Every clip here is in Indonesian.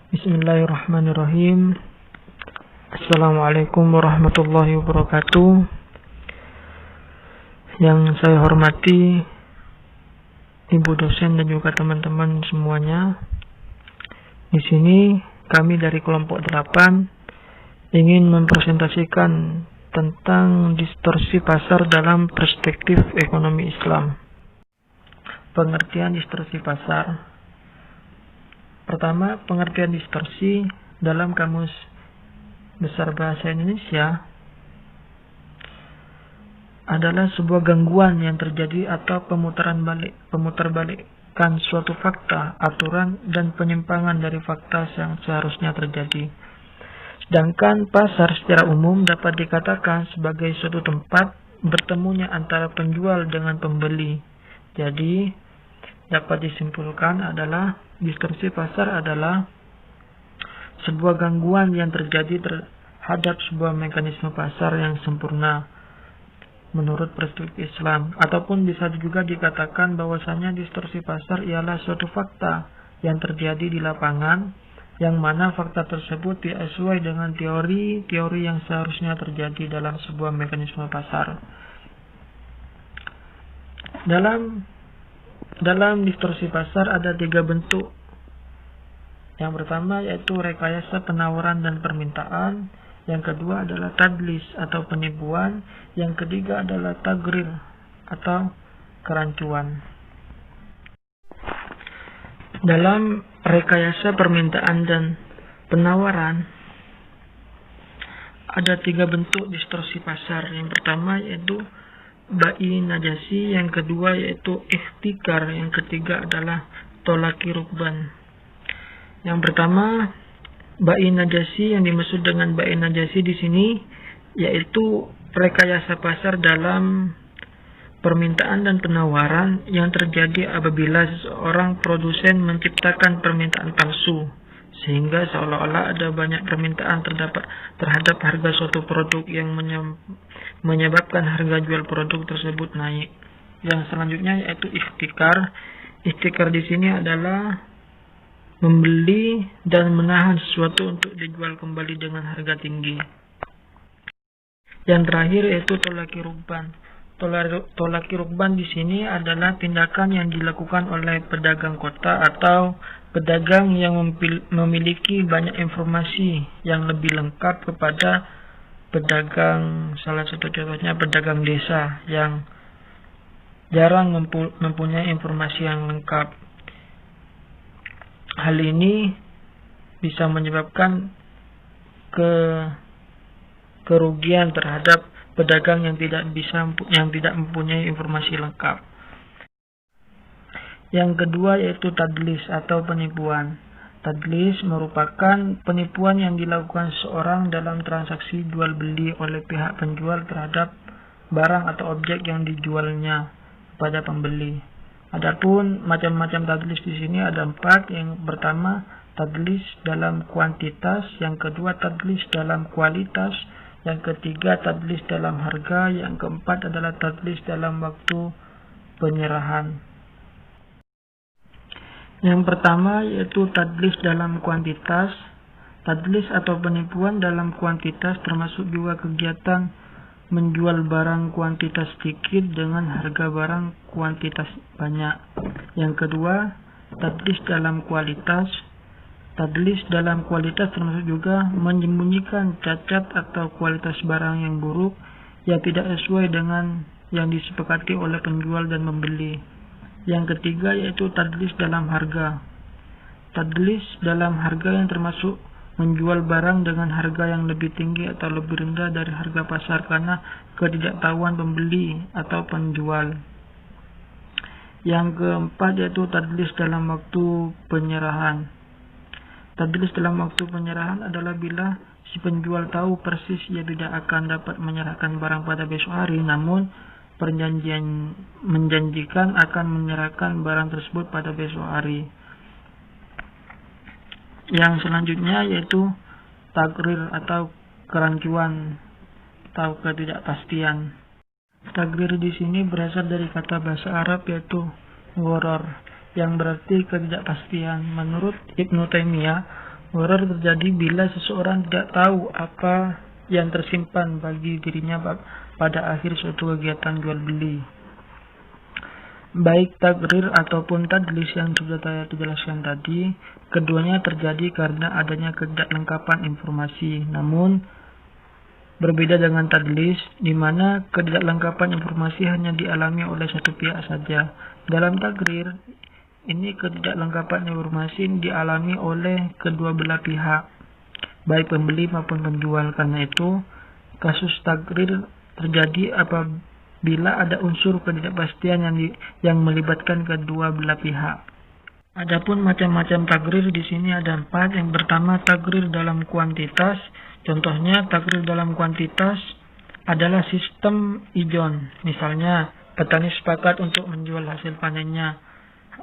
Bismillahirrahmanirrahim. Assalamualaikum warahmatullahi wabarakatuh. Yang saya hormati Ibu dosen dan juga teman-teman semuanya. Di sini kami dari kelompok 8 ingin mempresentasikan tentang distorsi pasar dalam perspektif ekonomi Islam. Pengertian distorsi pasar. Pertama, pengertian distorsi dalam Kamus Besar Bahasa Indonesia adalah sebuah gangguan yang terjadi atau pemutarbalikkan suatu fakta, aturan, dan penyimpangan dari fakta yang seharusnya terjadi. Sedangkan pasar secara umum dapat dikatakan sebagai suatu tempat bertemunya antara penjual dengan pembeli. Jadi, dapat disimpulkan adalah distorsi pasar adalah sebuah gangguan yang terjadi terhadap sebuah mekanisme pasar yang sempurna menurut perspektif Islam, ataupun bisa juga dikatakan bahwasanya distorsi pasar ialah suatu fakta yang terjadi di lapangan yang mana fakta tersebut tidak sesuai dengan teori yang seharusnya terjadi dalam sebuah mekanisme pasar. Dalam distorsi pasar ada 3 bentuk. Yang pertama yaitu rekayasa penawaran dan permintaan. Yang kedua adalah tadlis atau penipuan. Yang ketiga adalah tagrir atau kerancuan. Dalam rekayasa permintaan dan penawaran ada 3 bentuk distorsi pasar. Yang pertama yaitu bai najasi, yang kedua yaitu ihtikar, yang ketiga adalah tolaki rukban. Yang pertama, bai najasi, yang dimaksud dengan bai najasi di sini yaitu rekayasa pasar dalam permintaan dan penawaran yang terjadi apabila seorang produsen menciptakan permintaan palsu sehingga seolah-olah ada banyak permintaan terhadap harga suatu produk yang menyebabkan harga jual produk tersebut naik. Yang selanjutnya yaitu ihtikar. Ihtikar di sini adalah membeli dan menahan sesuatu untuk dijual kembali dengan harga tinggi. Yang terakhir yaitu tolaki rukban. Tolaki rukban di sini adalah tindakan yang dilakukan oleh pedagang kota atau pedagang yang memiliki banyak informasi yang lebih lengkap kepada pedagang, salah satu contohnya pedagang desa yang jarang mempunyai informasi yang lengkap. Hal ini bisa menyebabkan kerugian terhadap pedagang yang tidak mempunyai informasi lengkap. Yang kedua yaitu tadlis atau penipuan. Tadlis merupakan penipuan yang dilakukan seorang dalam transaksi jual beli oleh pihak penjual terhadap barang atau objek yang dijualnya kepada pembeli. Adapun macam-macam tadlis di sini ada 4. Yang pertama, tadlis dalam kuantitas, yang kedua tadlis dalam kualitas, yang ketiga tadlis dalam harga, yang keempat adalah tadlis dalam waktu penyerahan. Yang pertama yaitu tadlis dalam kuantitas. Tadlis atau penipuan dalam kuantitas termasuk juga kegiatan menjual barang kuantitas sedikit dengan harga barang kuantitas banyak. Yang kedua, tadlis dalam kualitas. Tadlis dalam kualitas termasuk juga menyembunyikan cacat atau kualitas barang yang buruk yang tidak sesuai dengan yang disepakati oleh penjual dan pembeli. Yang ketiga yaitu tadlis dalam harga. Tadlis dalam harga yang termasuk menjual barang dengan harga yang lebih tinggi atau lebih rendah dari harga pasar karena ketidaktahuan pembeli atau penjual. Yang keempat yaitu tadlis dalam waktu penyerahan. Tadlis dalam waktu penyerahan adalah bila si penjual tahu persis ia tidak akan dapat menyerahkan barang pada besok hari, namun menjanjikan akan menyerahkan barang tersebut pada besok hari. Yang selanjutnya yaitu tagrir atau kerancuan atau ketidakpastian. Tagrir di sini berasal dari kata bahasa Arab yaitu ghoror, yang berarti ketidakpastian. Menurut Ibnu Taimiyah, Error terjadi bila seseorang tidak tahu apa yang tersimpan bagi dirinya pada akhir suatu kegiatan jual beli. Baik takrir ataupun tadlis yang sudah saya jelaskan tadi, keduanya terjadi karena adanya ketidaklengkapan informasi. Namun, berbeda dengan tadlis, di mana ketidaklengkapan informasi hanya dialami oleh satu pihak saja. Dalam takrir, ini ketidaklengkapan informasi dialami oleh kedua belah pihak, baik pembeli maupun penjual. Karena itu, kasus takrir terjadi apabila ada unsur ketidakpastian yang melibatkan kedua belah pihak. Adapun macam-macam takrir di sini ada 4. Yang pertama, takrir dalam kuantitas. Contohnya, takrir dalam kuantitas adalah sistem ijon. Misalnya, petani sepakat untuk menjual hasil panennya,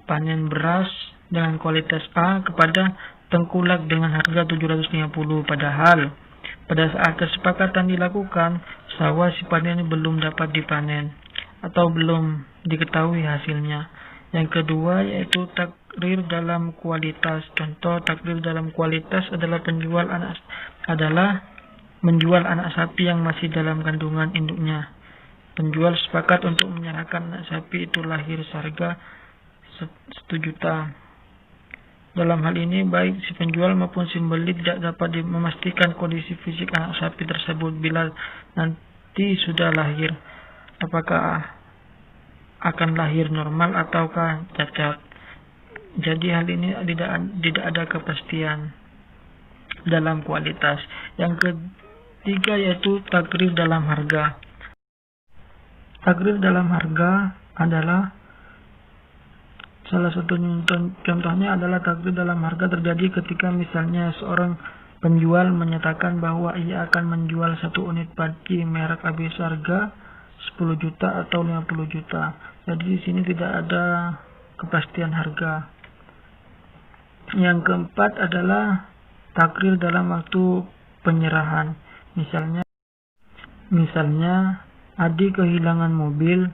panen beras dengan kualitas A kepada tengkulak dengan harga 750. Padahal, pada saat kesepakatan dilakukan, sawah si panen belum dapat dipanen atau belum diketahui hasilnya. Yang kedua yaitu takrir dalam kualitas. Contoh takrir dalam kualitas adalah menjual anak sapi yang masih dalam kandungan induknya. Penjual sepakat untuk menyerahkan anak sapi itu lahir seharga 1 juta. Dalam hal ini, baik si penjual maupun si pembeli tidak dapat memastikan kondisi fisik anak sapi tersebut bila nanti sudah lahir, apakah akan lahir normal ataukah cacat. Jadi hal ini tidak ada kepastian dalam kualitas. Yang ketiga yaitu takrir dalam harga. Takrir dalam harga adalah salah satu contohnya adalah takrir dalam harga terjadi ketika misalnya seorang penjual menyatakan bahwa ia akan menjual 1 unit padi merek AB seharga 10 juta atau 50 juta. Jadi di sini tidak ada kepastian harga. Yang keempat adalah takrir dalam waktu penyerahan. Misalnya Adi kehilangan mobil,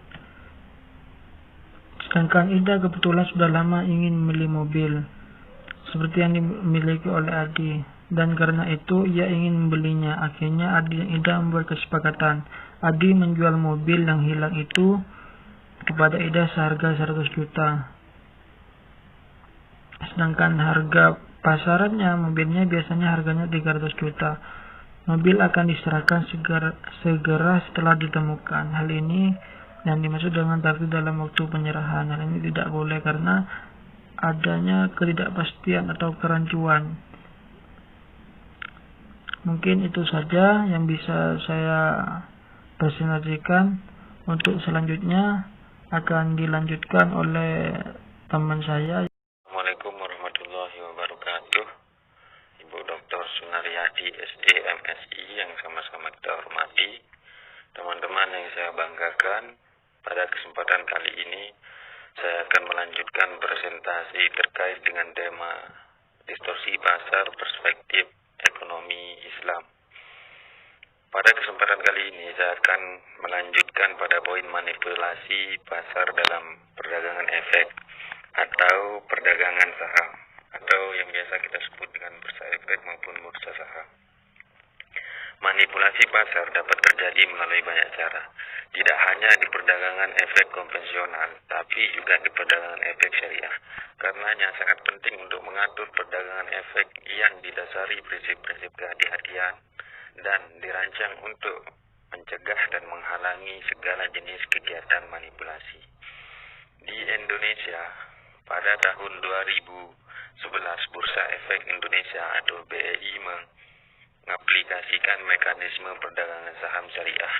sedangkan Ida kebetulan sudah lama ingin membeli mobil seperti yang dimiliki oleh Adi, dan karena itu ia ingin membelinya. Akhirnya Adi dan Ida membuat kesepakatan. Adi menjual mobil yang hilang itu kepada Ida seharga 100 juta. Sedangkan harga pasarannya mobilnya biasanya harganya 300 juta. Mobil akan diserahkan segera setelah ditemukan. Hal ini yang dimaksud dengan takdir dalam waktu penyerahan. Hal ini tidak boleh karena adanya ketidakpastian atau kerancuan. Mungkin itu saja yang bisa saya presentasikan. Untuk selanjutnya akan dilanjutkan oleh teman saya. Assalamualaikum warahmatullahi wabarakatuh. Ibu Dr. Sunaryadi SD MSI yang sama-sama kita hormati, teman-teman yang saya banggakan, pada kesempatan kali ini saya akan melanjutkan presentasi terkait dengan tema distorsi pasar perspektif ekonomi Islam. Pada kesempatan kali ini saya akan melanjutkan pada poin manipulasi pasar dalam perdagangan efek atau perdagangan saham, atau yang biasa kita sebut dengan bursa efek maupun bursa saham. Manipulasi pasar dapat terjadi melalui banyak cara, tidak hanya di perdagangan efek konvensional, tapi juga di perdagangan efek syariah. Karenanya sangat penting untuk mengatur perdagangan efek yang didasari prinsip-prinsip kehati-hatian dan dirancang untuk mencegah dan menghalangi segala jenis kegiatan manipulasi. Di Indonesia, pada tahun 2011, Bursa Efek Indonesia atau BEI mengaplikasikan mekanisme perdagangan saham syariah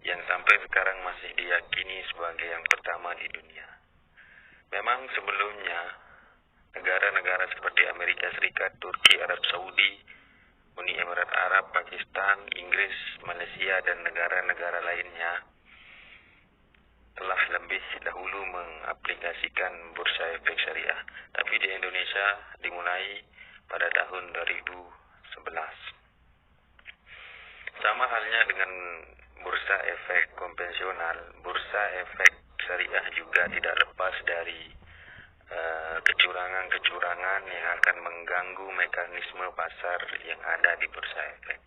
yang sampai sekarang masih diyakini sebagai yang pertama di dunia. Memang sebelumnya, negara-negara seperti Amerika Serikat, Turki, Arab Saudi, Uni Emirat Arab, Pakistan, Inggris, Malaysia, dan negara-negara lainnya telah lebih dahulu mengaplikasikan bursa efek syariah. Tapi di Indonesia dimulai pada tahun 2011. Sama halnya dengan bursa efek konvensional, bursa efek syariah juga tidak lepas dari kecurangan-kecurangan yang akan mengganggu mengganggu mekanisme pasar yang ada di bursa efek.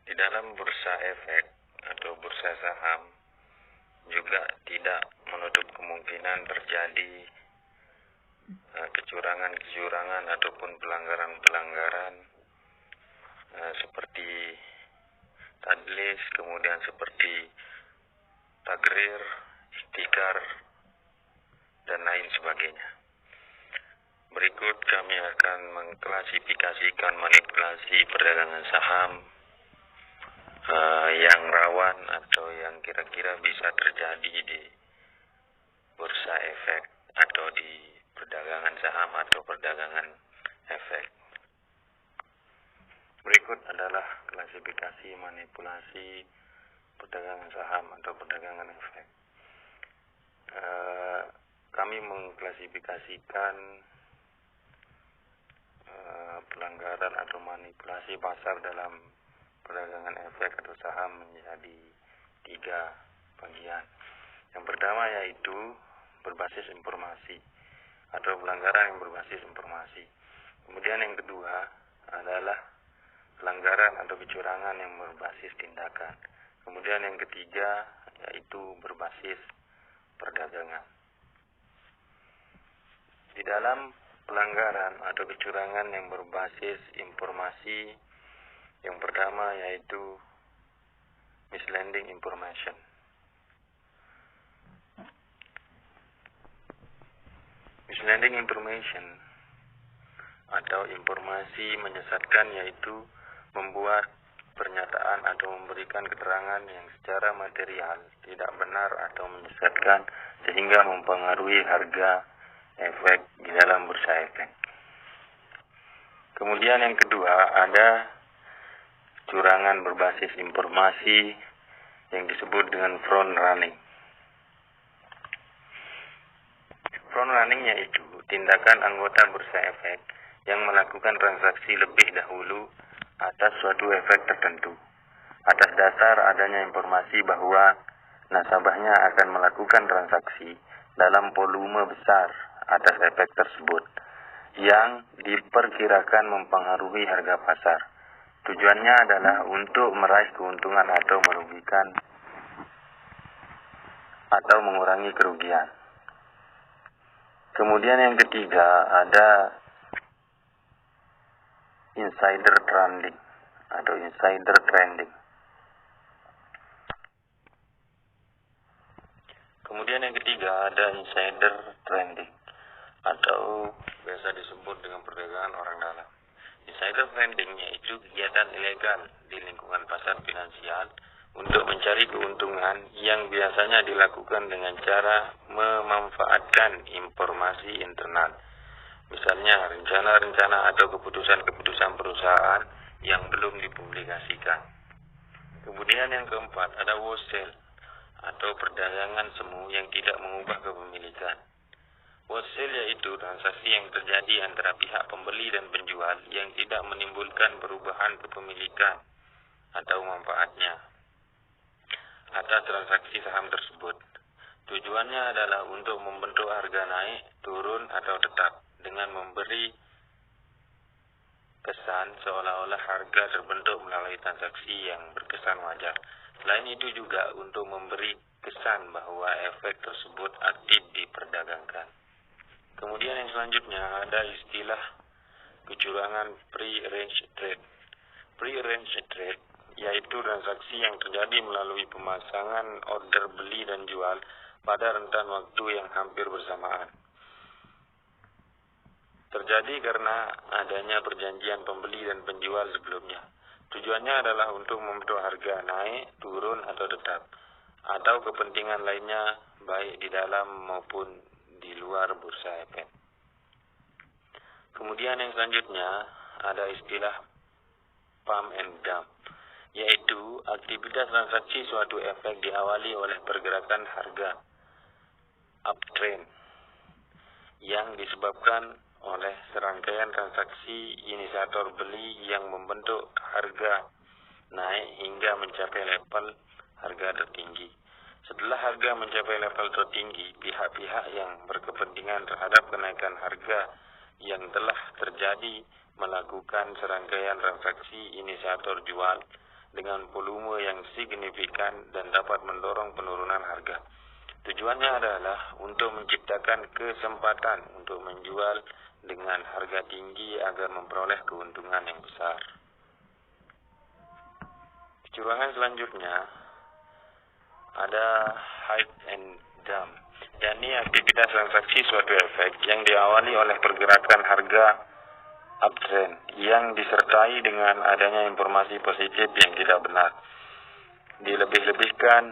Di dalam bursa efek atau bursa saham juga tidak menutup kemungkinan terjadi kecurangan-kecurangan ataupun pelanggaran-pelanggaran seperti tadlis, kemudian seperti tagrir, ikhtikar, dan lain sebagainya. Berikut kami akan mengklasifikasikan manipulasi perdagangan saham yang rawan atau yang kira-kira bisa terjadi di bursa efek atau di perdagangan saham atau perdagangan efek. Berikut adalah klasifikasi manipulasi perdagangan saham atau perdagangan efek. Kami mengklasifikasikan pelanggaran atau manipulasi pasar dalam perdagangan efek atau saham menjadi 3 bagian. Yang pertama yaitu berbasis informasi atau pelanggaran yang berbasis informasi. Kemudian yang kedua adalah pelanggaran atau kecurangan yang berbasis tindakan. Kemudian yang ketiga yaitu berbasis perdagangan. Di dalam pelanggaran atau kecurangan yang berbasis informasi, yang pertama yaitu misleading information. Misleading information atau informasi menyesatkan yaitu membuat pernyataan atau memberikan keterangan yang secara material tidak benar atau menyesatkan sehingga mempengaruhi harga efek di dalam bursa efek. Kemudian yang kedua ada curangan berbasis informasi yang disebut dengan front running. Front running yaitu tindakan anggota bursa efek yang melakukan transaksi lebih dahulu atas suatu efek tertentu, atas dasar adanya informasi bahwa nasabahnya akan melakukan transaksi dalam volume besar atas efek tersebut, yang diperkirakan mempengaruhi harga pasar. Tujuannya adalah untuk meraih keuntungan atau merugikan atau mengurangi kerugian. Kemudian yang ketiga ada insider trading atau insider trading. Kemudian yang ketiga ada insider trading atau biasa disebut dengan perdagangan orang dalam. Insider trading yaitu kegiatan ilegal di lingkungan pasar finansial untuk mencari keuntungan yang biasanya dilakukan dengan cara memanfaatkan informasi internal. Misalnya rencana-rencana atau keputusan-keputusan perusahaan yang belum dipublikasikan. Kemudian yang keempat ada wholesale atau perdagangan semu yang tidak mengubah kepemilikan. Wholesale yaitu transaksi yang terjadi antara pihak pembeli dan penjual yang tidak menimbulkan perubahan kepemilikan atau manfaatnya atas transaksi saham tersebut. Tujuannya adalah untuk membentuk harga naik, turun, atau tetap dengan memberi kesan seolah-olah harga terbentuk melalui transaksi yang berkesan wajar. Selain itu juga untuk memberi kesan bahwa efek tersebut aktif diperdagangkan. Kemudian yang selanjutnya ada istilah kecurangan pre-arranged trade. Pre-arranged trade yaitu transaksi yang terjadi melalui pemasangan order beli dan jual pada rentan waktu yang hampir bersamaan. Terjadi karena adanya perjanjian pembeli dan penjual sebelumnya. Tujuannya adalah untuk membentuk harga naik, turun, atau tetap, atau kepentingan lainnya baik di dalam maupun di luar bursa efek. Kemudian yang selanjutnya ada istilah pump and dump, yaitu aktivitas transaksi suatu efek diawali oleh pergerakan harga uptrend yang disebabkan oleh serangkaian transaksi inisiator beli yang membentuk harga naik hingga mencapai level harga tertinggi. Setelah harga mencapai level tertinggi, pihak-pihak yang berkepentingan terhadap kenaikan harga yang telah terjadi melakukan serangkaian transaksi inisiator jual dengan volume yang signifikan dan dapat mendorong penurunan harga. Tujuannya adalah untuk menciptakan kesempatan untuk menjual dengan harga tinggi agar memperoleh keuntungan yang besar. Kecurangan selanjutnya ada hide and dump, yakni aktivitas transaksi suatu efek yang diawali oleh pergerakan harga uptrend yang disertai dengan adanya informasi positif yang tidak benar, dilebih-lebihkan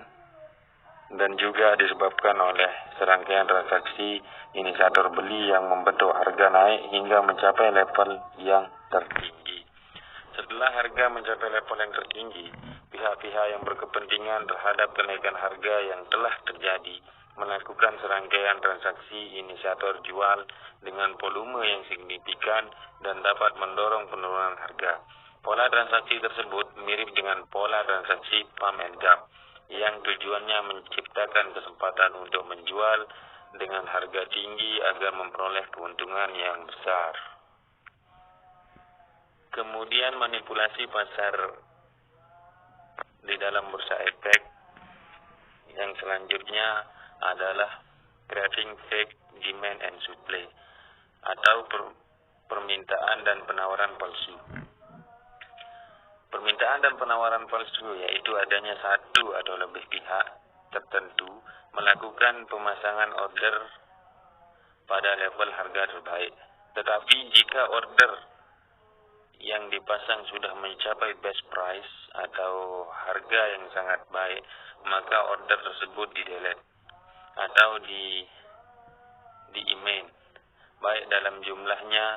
dan juga disebabkan oleh serangkaian transaksi inisiator beli yang membentuk harga naik hingga mencapai level yang tertinggi. Setelah harga mencapai level yang tertinggi, pihak-pihak yang berkepentingan terhadap kenaikan harga yang telah terjadi melakukan serangkaian transaksi inisiator jual dengan volume yang signifikan dan dapat mendorong penurunan harga. Pola transaksi tersebut mirip dengan pola transaksi pump and dump yang tujuannya menciptakan kesempatan untuk menjual dengan harga tinggi agar memperoleh keuntungan yang besar. Kemudian manipulasi pasar di dalam bursa efek yang selanjutnya adalah creating fake demand and supply atau permintaan dan penawaran palsu. Permintaan dan penawaran palsu yaitu adanya satu atau lebih pihak tertentu melakukan pemasangan order pada level harga terbaik. Tetapi jika order yang dipasang sudah mencapai best price atau harga yang sangat baik, maka order tersebut di-delete atau di-email, baik dalam jumlahnya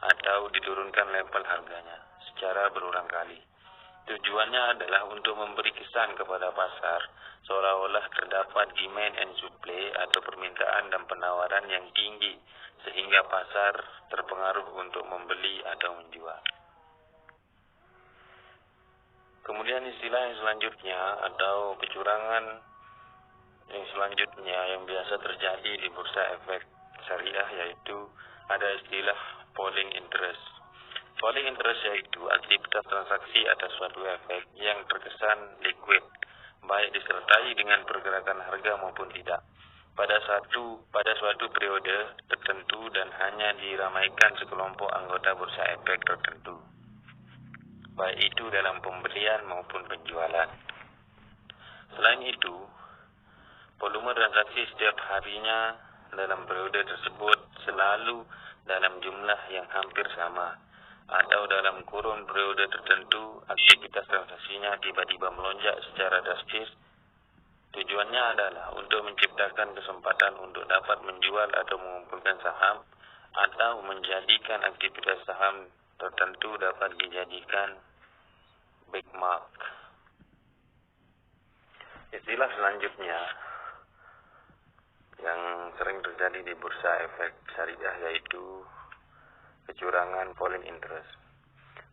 atau diturunkan level harganya secara berulang kali. Tujuannya adalah untuk memberi kesan kepada pasar seolah-olah terdapat demand and supply atau permintaan dan penawaran yang tinggi sehingga pasar terpengaruh untuk membeli atau menjual. Kemudian istilah yang selanjutnya atau kecurangan yang selanjutnya yang biasa terjadi di bursa efek syariah yaitu ada istilah polling interest. Polling interest yaitu aktivitas transaksi atas suatu efek yang terkesan liquid, baik disertai dengan pergerakan harga maupun tidak, pada suatu periode tertentu dan hanya diramaikan sekelompok anggota bursa efek tertentu, baik itu dalam pembelian maupun penjualan. Selain itu, volume transaksi setiap harinya dalam periode tersebut selalu dalam jumlah yang hampir sama, atau dalam kurun periode tertentu aktivitas transaksinya tiba-tiba melonjak secara drastis. Tujuannya adalah untuk menciptakan kesempatan untuk dapat menjual atau mengumpulkan saham atau menjadikan aktivitas saham tertentu dapat dijadikan benchmark. Istilah selanjutnya yang sering terjadi di bursa efek syariah yaitu kecurangan polling interest.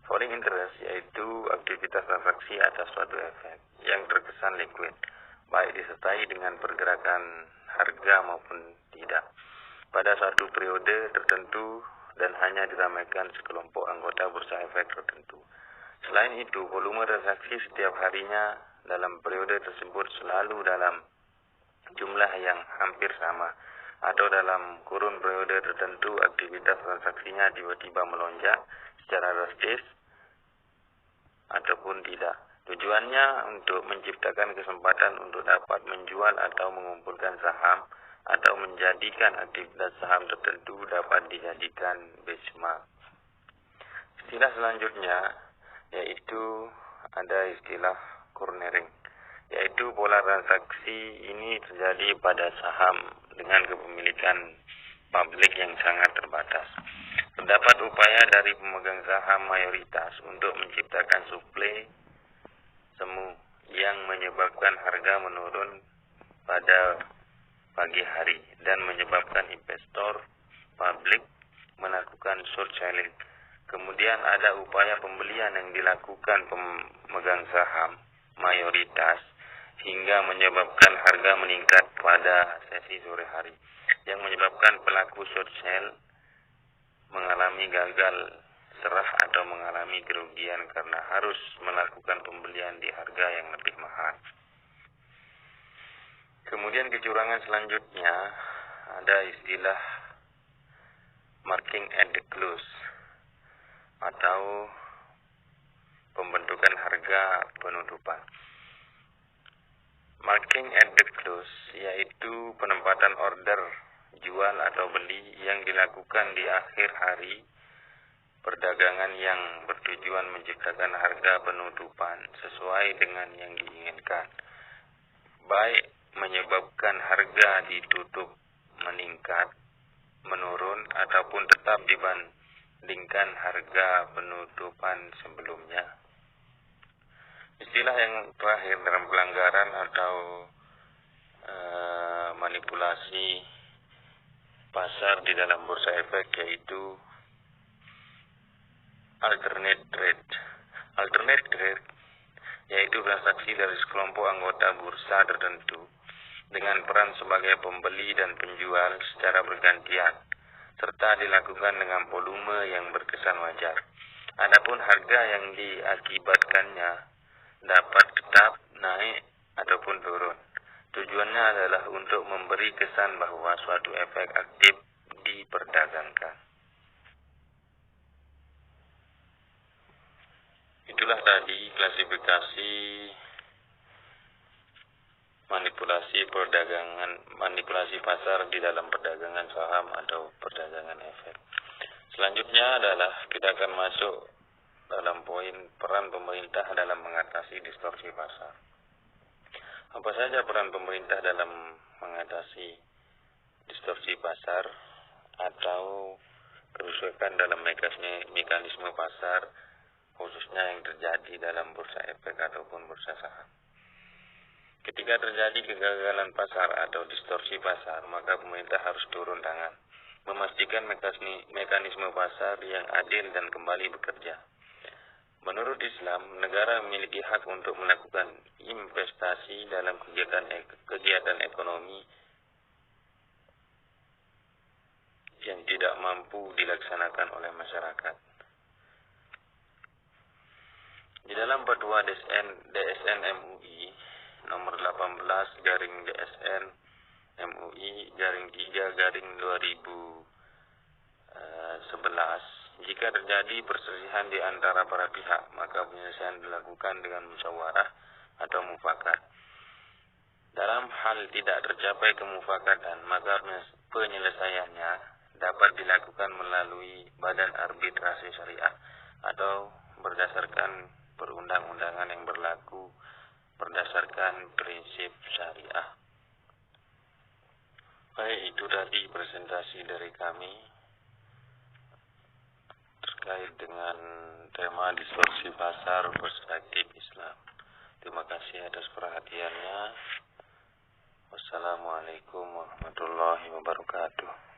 Polling interest yaitu aktivitas transaksi atas suatu efek yang terkesan liquid, baik disertai dengan pergerakan harga maupun tidak, pada suatu periode tertentu dan hanya diramaikan sekelompok anggota bursa efek tertentu. Selain itu, volume transaksi setiap harinya dalam periode tersebut selalu dalam jumlah yang hampir sama, atau dalam kurun periode tertentu aktivitas transaksinya tiba-tiba melonjak secara drastis ataupun tidak. Tujuannya untuk menciptakan kesempatan untuk dapat menjual atau mengumpulkan saham atau menjadikan aktivitas saham tertentu dapat dijadikan benchmark. Istilah selanjutnya yaitu ada istilah cornering, yaitu pola transaksi ini terjadi pada saham dengan kepemilikan publik yang sangat terbatas. Terdapat upaya dari pemegang saham mayoritas untuk menciptakan suplai semu yang menyebabkan harga menurun pada pagi hari dan menyebabkan investor publik melakukan short selling. Kemudian ada upaya pembelian yang dilakukan pemegang saham mayoritas hingga menyebabkan harga meningkat pada sesi sore hari, yang menyebabkan pelaku short sell mengalami gagal serah atau mengalami kerugian karena harus melakukan pembelian di harga yang lebih mahal. Kemudian kecurangan selanjutnya ada istilah marking at the close atau pembentukan harga penutupan. Marking at the close yaitu penempatan order jual atau beli yang dilakukan di akhir hari perdagangan yang bertujuan menciptakan harga penutupan sesuai dengan yang diinginkan, baik menyebabkan harga ditutup meningkat, menurun, ataupun tetap dibandingkan harga penutupan sebelumnya. Istilah yang terakhir dalam pelanggaran atau manipulasi pasar di dalam bursa efek yaitu alternate trade. Alternate trade yaitu transaksi dari sekelompok anggota bursa tertentu dengan peran sebagai pembeli dan penjual secara bergantian, serta dilakukan dengan volume yang berkesan wajar. Adapun harga yang diakibatkannya dapat tetap naik ataupun turun. Tujuannya adalah untuk memberi kesan bahwa suatu efek aktif diperdagangkan. Itulah tadi klasifikasi manipulasi pasar di dalam perdagangan saham atau perdagangan efek. Selanjutnya adalah kita akan masuk dalam poin peran pemerintah dalam mengatasi distorsi pasar. Apa saja peran pemerintah dalam mengatasi distorsi pasar atau kerusakan dalam mekanisme pasar, khususnya yang terjadi dalam bursa efek ataupun bursa saham. Ketika terjadi kegagalan pasar atau distorsi pasar, maka pemerintah harus turun tangan, memastikan mekanisme pasar yang adil dan kembali bekerja. Menurut Islam, negara memiliki hak untuk melakukan investasi dalam kegiatan ekonomi yang tidak mampu dilaksanakan oleh masyarakat. Di dalam Fatwa DSN MUI nomor 18/DSN MUI /3/2011, jika terjadi perselisihan di antara para pihak, maka penyelesaian dilakukan dengan musyawarah atau mufakat. Dalam hal tidak tercapai kemufakatan, maka penyelesaiannya dapat dilakukan melalui badan arbitrasi syariah atau berdasarkan perundang-undangan yang berlaku berdasarkan prinsip syariah. Baik, itu tadi presentasi dari kami terkait dengan tema distorsi pasar perspektif Islam. Terima kasih atas perhatiannya. Wassalamualaikum warahmatullahi wabarakatuh.